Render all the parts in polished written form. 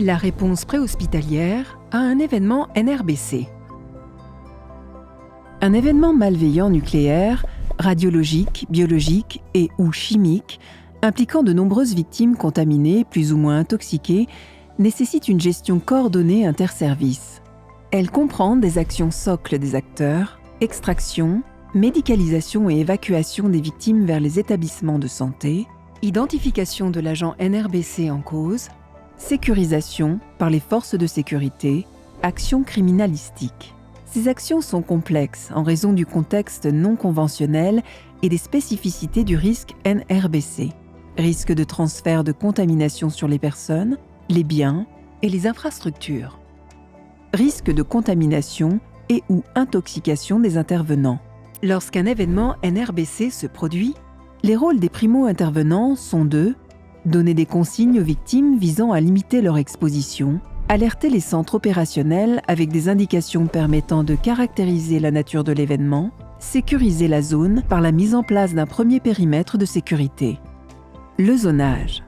La réponse préhospitalière à un événement NRBC. Un événement malveillant nucléaire, radiologique, biologique et ou chimique, impliquant de nombreuses victimes contaminées, plus ou moins intoxiquées, nécessite une gestion coordonnée interservices. Elle comprend des actions socles des acteurs, extraction, médicalisation et évacuation des victimes vers les établissements de santé, identification de l'agent NRBC en cause, sécurisation par les forces de sécurité, actions criminalistiques. Ces actions sont complexes en raison du contexte non conventionnel et des spécificités du risque NRBC. Risque de transfert de contamination sur les personnes, les biens et les infrastructures. Risque de contamination et ou intoxication des intervenants. Lorsqu'un événement NRBC se produit, les rôles des primo-intervenants sont de donner des consignes aux victimes visant à limiter leur exposition, alerter les centres opérationnels avec des indications permettant de caractériser la nature de l'événement, sécuriser la zone par la mise en place d'un premier périmètre de sécurité. Le zonage.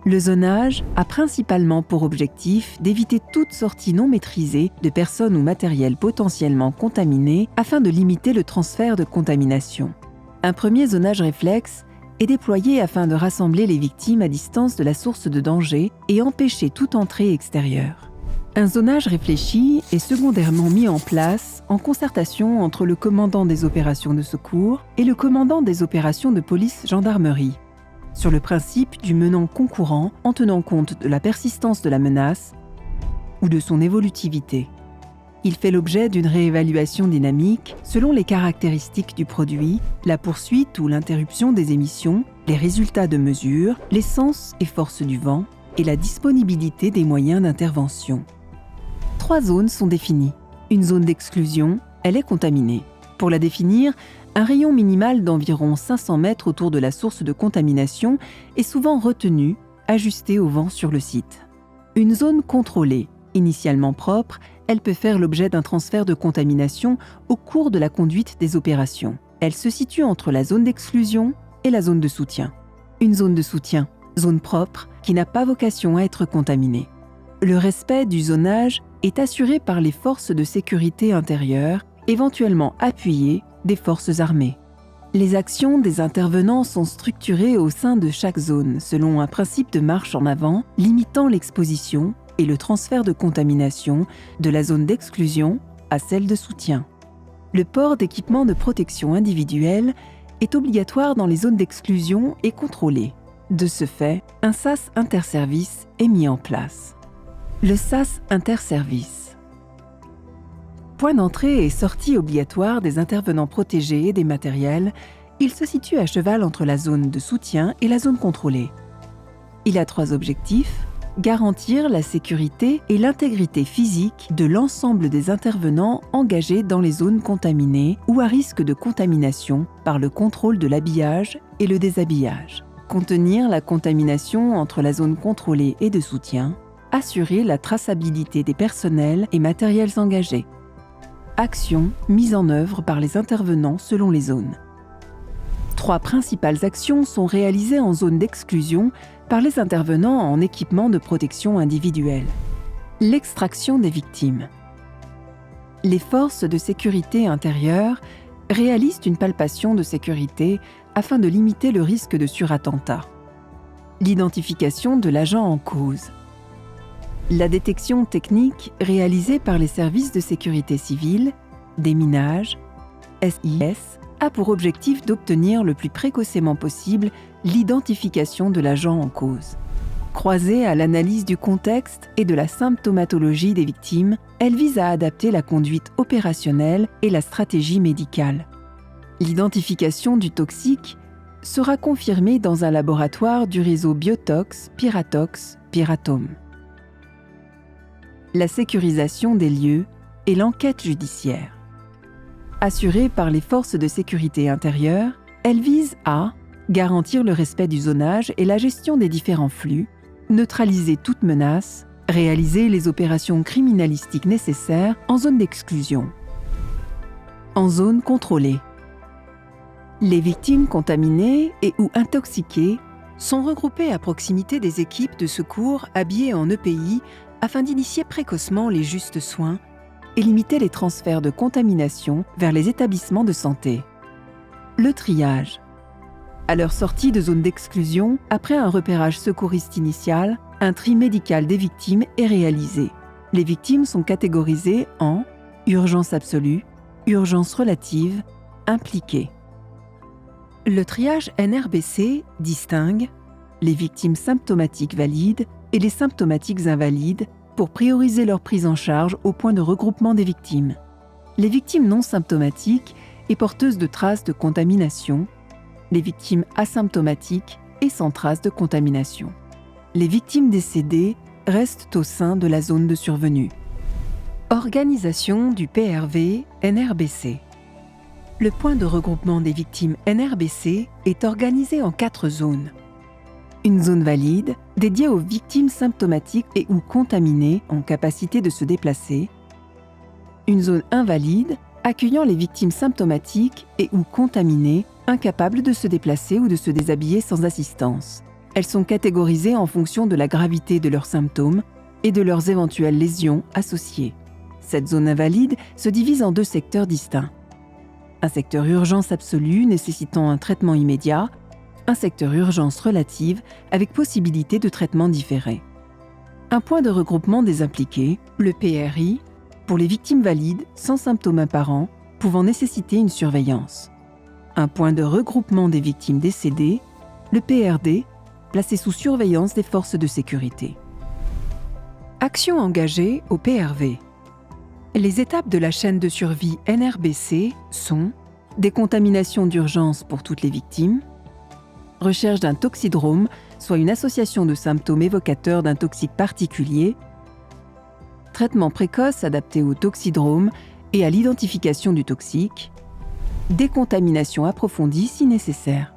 Le zonage a principalement pour objectif d'éviter toute sortie non maîtrisée de personnes ou matériels potentiellement contaminés afin de limiter le transfert de contamination. Un premier zonage réflexe est déployé afin de rassembler les victimes à distance de la source de danger et empêcher toute entrée extérieure. Un zonage réfléchi est secondairement mis en place en concertation entre le commandant des opérations de secours et le commandant des opérations de police-gendarmerie, sur le principe du menant concourant en tenant compte de la persistance de la menace ou de son évolutivité. Il fait l'objet d'une réévaluation dynamique selon les caractéristiques du produit, la poursuite ou l'interruption des émissions, les résultats de mesure, l'essence et force du vent et la disponibilité des moyens d'intervention. 3 zones sont définies. Une zone d'exclusion, elle est contaminée. Pour la définir, un rayon minimal d'environ 500 mètres autour de la source de contamination est souvent retenu, ajusté au vent sur le site. Une zone contrôlée, initialement propre, elle peut faire l'objet d'un transfert de contamination au cours de la conduite des opérations. Elle se situe entre la zone d'exclusion et la zone de soutien. Une zone de soutien, zone propre, qui n'a pas vocation à être contaminée. Le respect du zonage est assuré par les forces de sécurité intérieure, éventuellement appuyées des forces armées. Les actions des intervenants sont structurées au sein de chaque zone selon un principe de marche en avant, limitant l'exposition et le transfert de contamination de la zone d'exclusion à celle de soutien. Le port d'équipements de protection individuelle est obligatoire dans les zones d'exclusion et contrôlé. De ce fait, un SAS interservice est mis en place. Le SAS interservice. Point d'entrée et sortie obligatoire des intervenants protégés et des matériels, il se situe à cheval entre la zone de soutien et la zone contrôlée. Il a 3 objectifs: garantir la sécurité et l'intégrité physique de l'ensemble des intervenants engagés dans les zones contaminées ou à risque de contamination par le contrôle de l'habillage et le déshabillage. Contenir la contamination entre la zone contrôlée et de soutien. Assurer la traçabilité des personnels et matériels engagés. Actions mises en œuvre par les intervenants selon les zones. 3 principales actions sont réalisées en zone d'exclusion par les intervenants en équipement de protection individuelle. L'extraction des victimes. Les forces de sécurité intérieure réalisent une palpation de sécurité afin de limiter le risque de surattentat. L'identification de l'agent en cause. La détection technique réalisée par les services de sécurité civile, déminage, SIS, a pour objectif d'obtenir le plus précocement possible l'identification de l'agent en cause. Croisée à l'analyse du contexte et de la symptomatologie des victimes, elle vise à adapter la conduite opérationnelle et la stratégie médicale. L'identification du toxique sera confirmée dans un laboratoire du réseau Biotox, Piratox, Piratome. La sécurisation des lieux et l'enquête judiciaire. Assurée par les forces de sécurité intérieure, elle vise à garantir le respect du zonage et la gestion des différents flux, neutraliser toute menace, réaliser les opérations criminalistiques nécessaires en zone d'exclusion. En zone contrôlée. Les victimes contaminées et ou intoxiquées sont regroupés à proximité des équipes de secours habillées en EPI afin d'initier précocement les justes soins et limiter les transferts de contamination vers les établissements de santé. Le triage. À leur sortie de zone d'exclusion, après un repérage secouriste initial, un tri médical des victimes est réalisé. Les victimes sont catégorisées en urgence absolue, urgence relative, impliquée. Le triage NRBC distingue les victimes symptomatiques valides et les symptomatiques invalides pour prioriser leur prise en charge au point de regroupement des victimes. Les victimes non symptomatiques et porteuses de traces de contamination, les victimes asymptomatiques et sans traces de contamination. Les victimes décédées restent au sein de la zone de survenue. Organisation du PRV NRBC. Le point de regroupement des victimes NRBC est organisé en 4 zones. Une zone valide, dédiée aux victimes symptomatiques et ou contaminées en capacité de se déplacer. Une zone invalide, accueillant les victimes symptomatiques et ou contaminées, incapables de se déplacer ou de se déshabiller sans assistance. Elles sont catégorisées en fonction de la gravité de leurs symptômes et de leurs éventuelles lésions associées. Cette zone invalide se divise en 2 secteurs distincts. Un secteur urgence absolue nécessitant un traitement immédiat, un secteur urgence relative avec possibilité de traitement différé. Un point de regroupement des impliqués, le PRI, pour les victimes valides sans symptômes apparents pouvant nécessiter une surveillance. Un point de regroupement des victimes décédées, le PRD, placé sous surveillance des forces de sécurité. Actions engagées au PRV. Les étapes de la chaîne de survie NRBC sont décontamination d'urgence pour toutes les victimes, recherche d'un toxidrome, soit une association de symptômes évocateurs d'un toxique particulier, traitement précoce adapté au toxidrome et à l'identification du toxique, décontamination approfondie si nécessaire.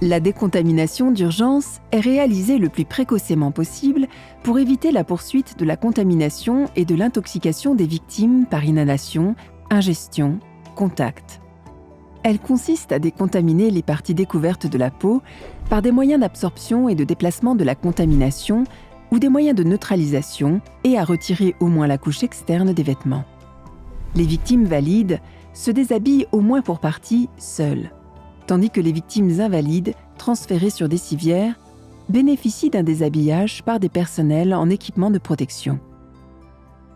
La décontamination d'urgence est réalisée le plus précocement possible pour éviter la poursuite de la contamination et de l'intoxication des victimes par inhalation, ingestion, contact. Elle consiste à décontaminer les parties découvertes de la peau par des moyens d'absorption et de déplacement de la contamination ou des moyens de neutralisation et à retirer au moins la couche externe des vêtements. Les victimes valides se déshabillent au moins pour partie seules, tandis que les victimes invalides, transférées sur des civières, bénéficient d'un déshabillage par des personnels en équipement de protection.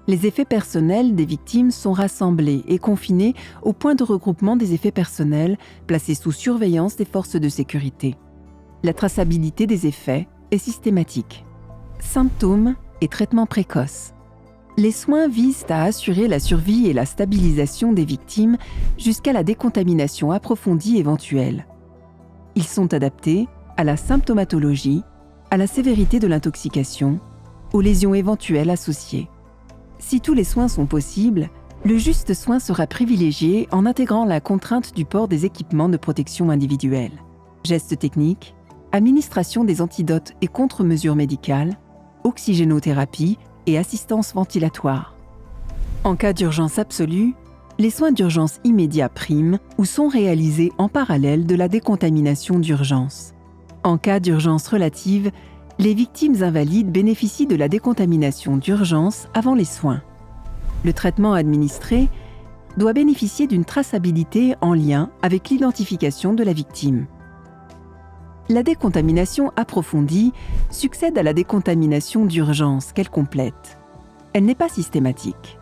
Les effets personnels des victimes sont rassemblés et confinés au point de regroupement des effets personnels placés sous surveillance des forces de sécurité. La traçabilité des effets est systématique. Symptômes et traitements précoces. Les soins visent à assurer la survie et la stabilisation des victimes jusqu'à la décontamination approfondie éventuelle. Ils sont adaptés à la symptomatologie, à la sévérité de l'intoxication, aux lésions éventuelles associées. Si tous les soins sont possibles, le juste soin sera privilégié en intégrant la contrainte du port des équipements de protection individuelle. Gestes techniques, administration des antidotes et contre-mesures médicales, oxygénothérapie et assistance ventilatoire. En cas d'urgence absolue, les soins d'urgence immédiats priment ou sont réalisés en parallèle de la décontamination d'urgence. En cas d'urgence relative, les victimes invalides bénéficient de la décontamination d'urgence avant les soins. Le traitement administré doit bénéficier d'une traçabilité en lien avec l'identification de la victime. La décontamination approfondie succède à la décontamination d'urgence qu'elle complète. Elle n'est pas systématique.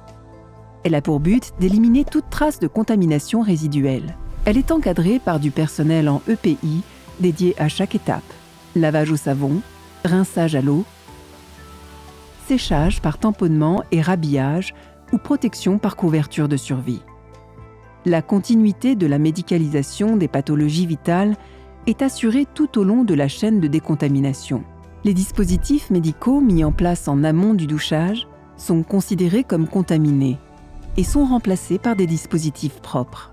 Elle a pour but d'éliminer toute trace de contamination résiduelle. Elle est encadrée par du personnel en EPI dédié à chaque étape. Lavage au savon, rinçage à l'eau, séchage par tamponnement et rhabillage ou protection par couverture de survie. La continuité de la médicalisation des pathologies vitales est assurée tout au long de la chaîne de décontamination. Les dispositifs médicaux mis en place en amont du douchage sont considérés comme contaminés et sont remplacés par des dispositifs propres.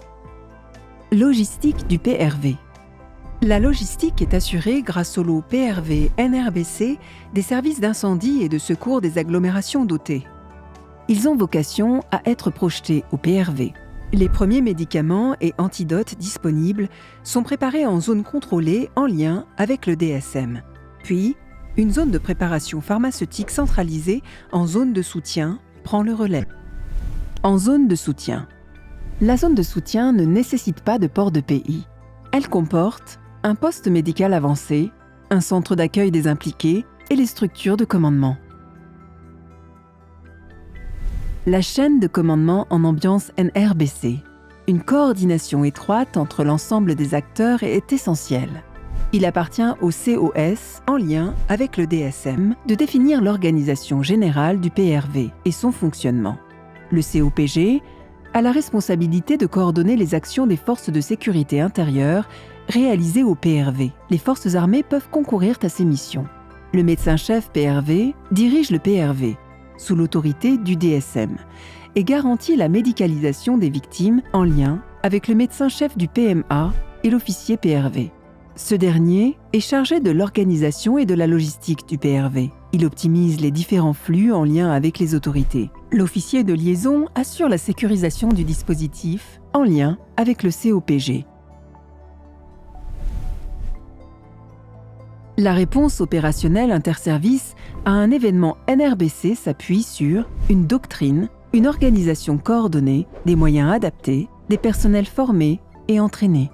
Logistique du PRV. La logistique est assurée grâce au lot PRV NRBC des services d'incendie et de secours des agglomérations dotées. Ils ont vocation à être projetés au PRV. Les premiers médicaments et antidotes disponibles sont préparés en zone contrôlée en lien avec le DSM. Puis, une zone de préparation pharmaceutique centralisée en zone de soutien prend le relais. En zone de soutien. La zone de soutien ne nécessite pas de port de pays. Elle comporte un poste médical avancé, un centre d'accueil des impliqués et les structures de commandement. La chaîne de commandement en ambiance NRBC. Une coordination étroite entre l'ensemble des acteurs est essentielle. Il appartient au COS, en lien avec le DSM, de définir l'organisation générale du PRV et son fonctionnement. Le COPG a la responsabilité de coordonner les actions des forces de sécurité intérieure réalisées au PRV. Les forces armées peuvent concourir à ces missions. Le médecin-chef PRV dirige le PRV, sous l'autorité du DSM, et garantit la médicalisation des victimes en lien avec le médecin-chef du PMA et l'officier PRV. Ce dernier est chargé de l'organisation et de la logistique du PRV. Il optimise les différents flux en lien avec les autorités. L'officier de liaison assure la sécurisation du dispositif en lien avec le COPG. La réponse opérationnelle interservice à un événement NRBC s'appuie sur une doctrine, une organisation coordonnée, des moyens adaptés, des personnels formés et entraînés.